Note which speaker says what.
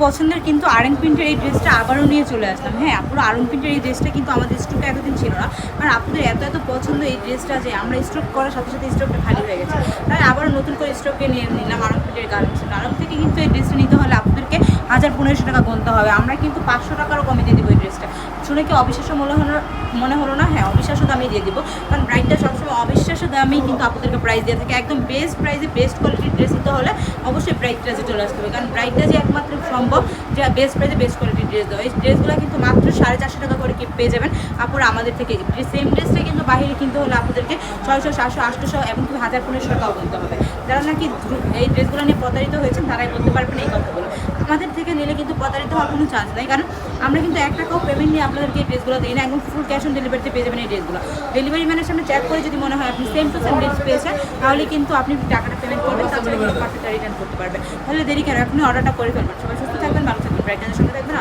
Speaker 1: পছন্দের কিন্তু আরং প্রিন্টের এই ড্রেসটা আবারও নিয়ে চলে আসলাম। হ্যাঁ, পুরো আরং প্রিন্টের এই ড্রেসটা কিন্তু আমাদের স্টকে এতদিন ছিল না, কারণ আপনাদের এত পছন্দ এই ড্রেসটা যে আমরা স্টক করার সাথে সাথে স্টকটা খালি হয়ে গেছে, তাই আবারও নতুন করে স্টকে নিয়ে নিলাম আরং প্রিন্টের গার্মেন্টস। আরং থেকে কিন্তু এই ড্রেসটা নিতে হলে আপনাদেরকে 1500 টাকা গুনতে হবে। আমরা কিন্তু 500 টাকারও কমে দিয়ে দেবো এই ড্রেসটা। শুনে কি অবিশ্বাস্য মনে হলো না? হ্যাঁ, অবিশ্বাস্য দামে দিয়ে দিব, কারণ ব্রাইডটা সবসময় অবিশ্বাস্য দামেই কিন্তু আপনাদেরকে প্রাইস দিয়ে থাকে। একদম বেস্ট প্রাইসে বেস্ট কোয়ালিটির ড্রেস নিতে হলে অবশ্যই ব্রাইড ড্রেসে চলে আসতে হবে, কারণ ব্রাইডটা যে একমাত্র সম্ভব যে বেস্ট প্রাইসে বেস্ট কোয়ালিটির ড্রেস দেওয়া। এই ড্রেসগুলো কিন্তু মাত্র 450 টাকা করে পেয়ে যাবেন আপনারা আমাদের থেকে। সেম ড্রেসটা কিন্তু বাইরে কিনতে হলে আপনাদেরকে 600, 700, 800 এবং 1500 টাকাও কিনতে হবে। যারা নাকি এই ড্রেসগুলো নিয়ে প্রতারিত হয়েছেন তারাই বলতে পারবেন এই কথাগুলো। আমাদের থেকে নিলে কিন্তু প্রতারিত হওয়ার কোনো চান্স নেই, কারণ আমরা কিন্তু 1 টাকাও পেমেন্ট নিয়ে আপনাদেরকে এই ড্রেসগুলো দিই না। একদম ফুল ক্যাশ অন ডেলিভারিতে পেয়ে যাবেন এই ড্রেসগুলো। ডেলিভারি ম্যানের সামনে চেক করে যদি মনে হয় আপনি সেম টু সেম ড্রেস পেয়েছেন, তাহলে কিন্তু আপনি টাকাটা পেমেন্ট করবেন, তারপরে কিন্তু পার্সেলটা রিটার্ন করতে পারবেন। তাহলে দেরি কেন, আপনি অর্ডারটা করে ফেলবেন। সবাই সুস্থ থাকবেন, ভালো থাকবেন, ব্রাইডের সঙ্গে থাকবেন।